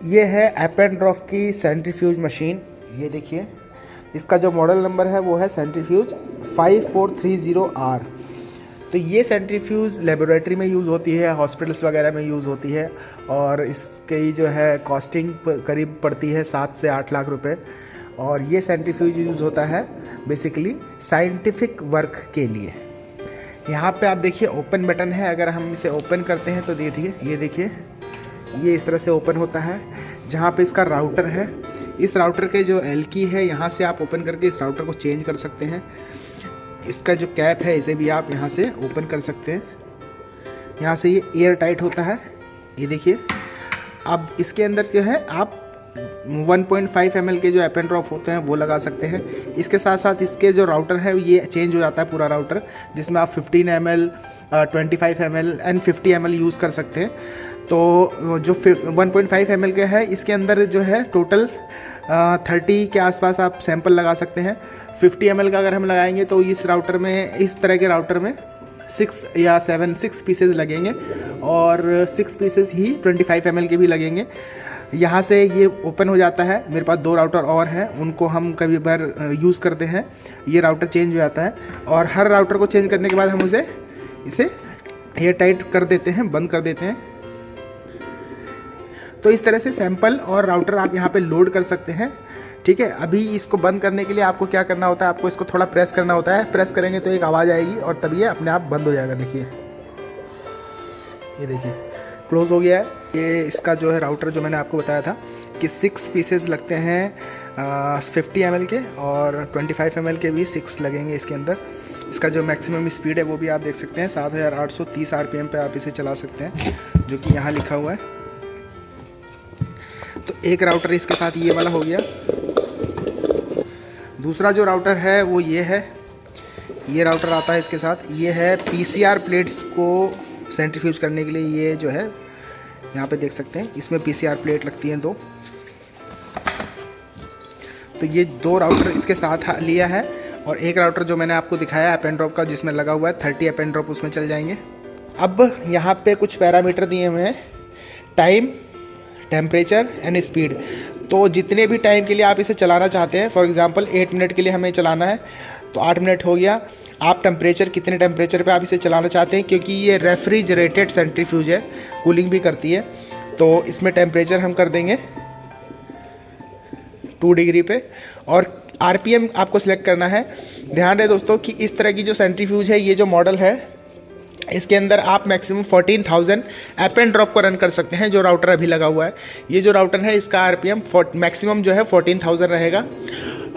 ये है एपेंड्रॉफ की सेंट्रीफ्यूज मशीन। ये देखिए, इसका जो मॉडल नंबर है वो है सेंट्रीफ्यूज 5430R। तो ये सेंट्रीफ्यूज लेबोरेटरी में यूज़ होती है, हॉस्पिटल्स वगैरह में यूज़ होती है, और इसकी जो है कॉस्टिंग करीब पड़ती है 7 से 8 लाख रुपए। और ये सेंट्रीफ्यूज यूज़ होता है बेसिकली साइंटिफिक वर्क के लिए। यहाँ पे आप देखिए ओपन बटन है, अगर हम इसे ओपन करते हैं तो देखिए, ये देखिए, ये इस तरह से ओपन होता है। जहाँ पे इसका राउटर है, इस राउटर के जो एल की है, यहाँ से आप ओपन करके इस राउटर को चेंज कर सकते हैं। इसका जो कैप है इसे भी आप यहाँ से ओपन कर सकते हैं। यहाँ से ये एयर टाइट होता है, ये देखिए। अब इसके अंदर जो है आप 1.5 ml के जो एपेंड्रॉफ होते हैं वो लगा सकते हैं। इसके साथ साथ इसके जो राउटर है ये चेंज हो जाता है पूरा राउटर, जिसमें आप 15 ml, 25 ml and 50 ml use कर सकते हैं। तो जो 1.5 ml के है, इसके अंदर जो है टोटल 30 के आसपास आप सैंपल लगा सकते हैं। 50 ml का अगर हम लगाएंगे तो इस राउटर में, इस तरह के राउटर में 6 पीसेज लगेंगे, और 6 पीसेज ही 25 ml के भी लगेंगे। यहाँ से ये ओपन हो जाता है। मेरे पास 2 राउटर और हैं, उनको हम कभी बार यूज़ करते हैं। ये राउटर चेंज हो जाता है, और हर राउटर को चेंज करने के बाद हम इसे एयर टाइट कर देते हैं, बंद कर देते हैं। तो इस तरह से सैंपल और राउटर आप यहाँ पे लोड कर सकते हैं, ठीक है। अभी इसको बंद करने के लिए आपको क्या करना होता है, आपको इसको थोड़ा प्रेस करना होता है। प्रेस करेंगे तो एक आवाज़ आएगी और तब ये अपने आप बंद हो जाएगा। देखिए, ये देखिए क्लोज़ हो गया है। ये इसका जो है राउटर, जो मैंने आपको बताया था कि 6 पीसेस लगते हैं 50 ml के, और 25 ml के भी 6 लगेंगे इसके अंदर। इसका जो मैक्सिमम स्पीड है वो भी आप देख सकते हैं, 7830 RPM पे आप इसे चला सकते हैं, जो कि यहाँ लिखा हुआ है। तो एक राउटर इसके साथ ये वाला हो गया। दूसरा जो राउटर है वो ये है, ये राउटर आता है इसके साथ। ये है PCR प्लेट्स को सेंट्रीफ्यूज करने के लिए। ये जो है यहाँ पे देख सकते हैं, इसमें PCR प्लेट लगती हैं 2। तो ये 2 राउटर इसके साथ लिया है, और एक राउटर जो मैंने आपको दिखाया एपेंड्रॉप का, जिसमें लगा हुआ है 30 एपेंड्रॉप, उसमें चल जाएंगे। अब यहाँ पे कुछ पैरामीटर दिए हुए हैं, टाइम, टेम्परेचर एंड स्पीड। तो जितने भी टाइम के लिए आप इसे चलाना चाहते हैं, फॉर एग्जांपल 8 मिनट के लिए हमें चलाना है तो 8 मिनट हो गया। आप टेम्परेचर, कितने टेम्परेचर पे आप इसे चलाना चाहते हैं, क्योंकि ये रेफ्रिजरेटेड सेंट्रीफ्यूज है, कूलिंग भी करती है। तो इसमें टेम्परेचर हम कर देंगे 2 डिग्री पे, और RPM आपको सिलेक्ट करना है। ध्यान रहे दोस्तों कि इस तरह की जो सेंट्रीफ्यूज है, ये जो मॉडल है, इसके अंदर आप मैक्सिमम 14,000 एपेंड्रॉप को रन कर सकते हैं, जो राउटर अभी लगा हुआ है। ये जो राउटर है इसका RPM मैक्सिमम जो है 14,000 रहेगा।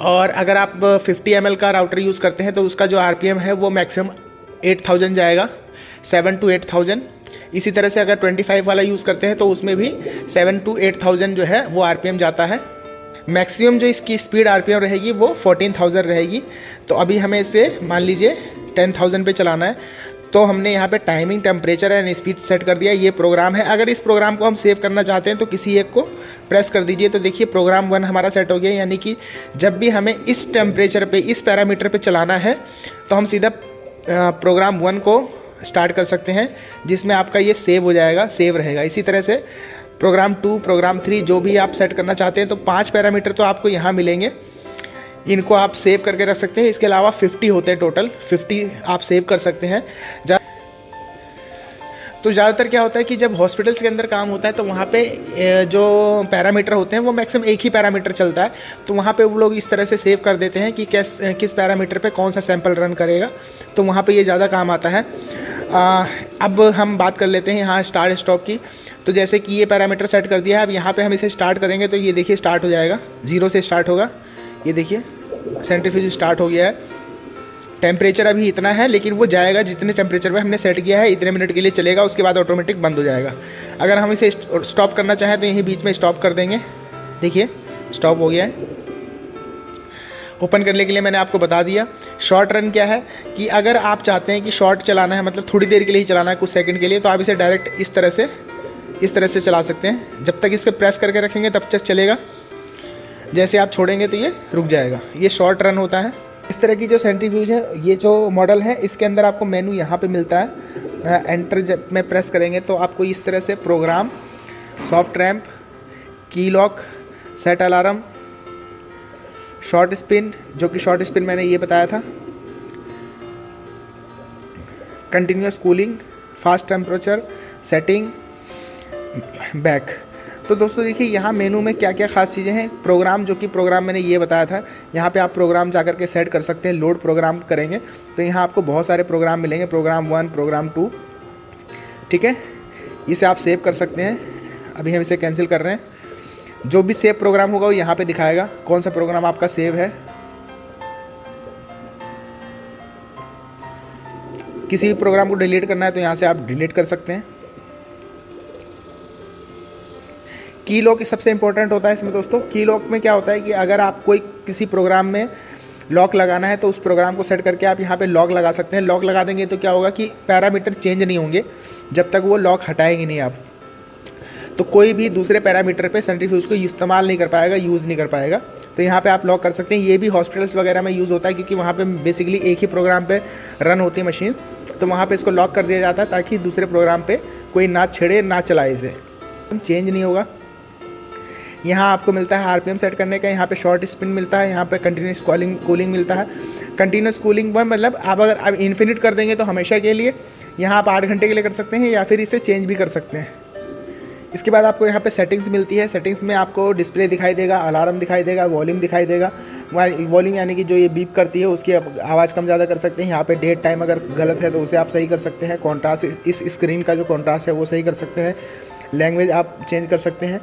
और अगर आप 50 ml का राउटर यूज़ करते हैं तो उसका जो RPM है वो मैक्सिमम 8,000 जाएगा, 7 to 8,000। इसी तरह से अगर 25 वाला यूज़ करते हैं तो उसमें भी 7 to 8,000 जो है वो RPM जाता है। मैक्सिमम जो इसकी स्पीड RPM रहेगी वो 14,000 रहेगी। तो अभी हमें इसे मान लीजिए 10,000 पे चलाना है। तो हमने यहाँ पे timing, temperature and speed set कर दिया। ये प्रोग्राम है। अगर इस प्रोग्राम को हम सेव करना चाहते हैं तो किसी एक को प्रेस कर दीजिए। तो देखिए प्रोग्राम 1 हमारा सेट हो गया, यानी कि जब भी हमें इस टेम्परेचर पे, इस पैरामीटर पे चलाना है तो हम सीधा प्रोग्राम 1 को स्टार्ट कर सकते हैं, जिसमें आपका ये सेव हो जाएगा, सेव रहेगा। इसी तरह से प्रोग्राम 2, प्रोग्राम 3 जो भी आप सेट करना चाहते हैं। तो 5 पैरामीटर तो आपको यहाँ मिलेंगे, इनको आप सेव करके रख सकते हैं। इसके अलावा 50 होते हैं टोटल, 50 आप सेव कर सकते हैं। तो ज़्यादातर क्या होता है कि जब हॉस्पिटल्स के अंदर काम होता है तो वहाँ पे जो पैरामीटर होते हैं वो मैक्सिमम एक ही पैरामीटर चलता है। तो वहाँ पे वो लोग इस तरह से सेव कर देते हैं कि किस पैरामीटर पे कौन सा सैंपल रन करेगा। तो वहाँ पे ये ज़्यादा काम आता है। अब हम बात कर लेते हैं यहाँ स्टार्ट स्टॉप की। तो जैसे कि ये पैरामीटर सेट कर दिया है, अब यहाँ पर हम इसे स्टार्ट करेंगे तो ये देखिए स्टार्ट हो जाएगा, 0 से स्टार्ट होगा। ये देखिए सेंट्रीफ्यूज स्टार्ट हो गया है। टेम्परेचर अभी इतना है, लेकिन वो जाएगा जितने टेम्परेचर पे हमने सेट किया है, इतने मिनट के लिए चलेगा, उसके बाद ऑटोमेटिक बंद हो जाएगा। अगर हम इसे स्टॉप करना चाहें तो यहीं बीच में स्टॉप कर देंगे। देखिए स्टॉप हो गया है। ओपन करने के लिए मैंने आपको बता दिया। शॉर्ट रन क्या है कि अगर आप चाहते हैं कि शॉर्ट चलाना है, मतलब थोड़ी देर के लिए ही चलाना है, कुछ सेकंड के लिए, तो आप इसे डायरेक्ट इस तरह से चला सकते हैं। जब तक इसको प्रेस करके रखेंगे तब तक चलेगा, जैसे आप छोड़ेंगे तो ये रुक जाएगा। ये शॉर्ट रन होता है। इस तरह की जो सेंट्रीफ्यूज है, ये जो मॉडल है, इसके अंदर आपको मेनू यहाँ पे मिलता है। एंटर जब में प्रेस करेंगे तो आपको इस तरह से प्रोग्राम, सॉफ्ट रैम्प, की lock, set alarm, short spin, जो कि शॉर्ट स्पिन मैंने ये बताया था, continuous cooling, fast temperature setting, back. तो दोस्तों देखिए यहाँ मेनू में क्या क्या खास चीज़ें हैं। प्रोग्राम, जो कि प्रोग्राम मैंने ये बताया था, यहाँ पे आप प्रोग्राम जाकर के सेट कर सकते हैं। लोड प्रोग्राम करेंगे तो यहाँ आपको बहुत सारे प्रोग्राम मिलेंगे, प्रोग्राम 1, प्रोग्राम 2, ठीक है। इसे आप सेव कर सकते हैं। अभी हम इसे कैंसिल कर रहे हैं। जो भी सेव प्रोग्राम होगा वो यहाँ पे दिखाएगा कौन सा प्रोग्राम आपका सेव है। किसी भी प्रोग्राम को डिलीट करना है तो यहाँ से आप डिलीट कर सकते हैं। की लॉक सबसे इंपॉर्टेंट होता है इसमें दोस्तों। की लॉक में क्या होता है कि अगर आप कोई किसी प्रोग्राम में लॉक लगाना है तो उस प्रोग्राम को सेट करके आप यहाँ पे लॉक लगा सकते हैं। लॉक लगा देंगे तो क्या होगा कि पैरामीटर चेंज नहीं होंगे जब तक वो लॉक हटाएंगे नहीं आप। तो कोई भी दूसरे पैरामीटर पे सेंट्रीफ्यूज को इस्तेमाल नहीं कर पाएगा, यूज़ नहीं कर पाएगा। तो यहाँ पे आप लॉक कर सकते हैं। ये भी हॉस्पिटल्स वगैरह में यूज़ होता है क्योंकि वहाँ पे बेसिकली एक ही प्रोग्राम पे रन होती है मशीन, तो वहाँ पे इसको लॉक कर दिया जाता है ताकि दूसरे प्रोग्राम पे कोई ना छेड़े ना चलाए, इसे चेंज नहीं होगा। यहाँ आपको मिलता है आरपीएम सेट करने का, यहाँ पे शॉर्ट स्पिन मिलता है, यहाँ पे कंटिन्यूस कूलिंग मिलता है। कंटिन्यूस कूलिंग में मतलब आप अगर आप इन्फिनिट कर देंगे तो हमेशा के लिए, यहाँ आप 8 घंटे के लिए कर सकते हैं या फिर इसे चेंज भी कर सकते हैं। इसके बाद आपको यहाँ पे सेटिंग्स मिलती है। सेटिंग्स में आपको डिस्प्ले दिखाई देगा, अलार्म दिखाई देगा, वॉल्यूम दिखाई देगा। वॉल्यूम यानी कि जो ये बीप करती है उसकी आवाज़ कम ज़्यादा कर सकते हैं। यहाँ पे डेट टाइम अगर गलत है तो उसे आप सही कर सकते हैं। कॉन्ट्रास्ट, इस स्क्रीन का जो कॉन्ट्रास्ट है वो सही कर सकते हैं। लैंग्वेज आप चेंज कर सकते हैं।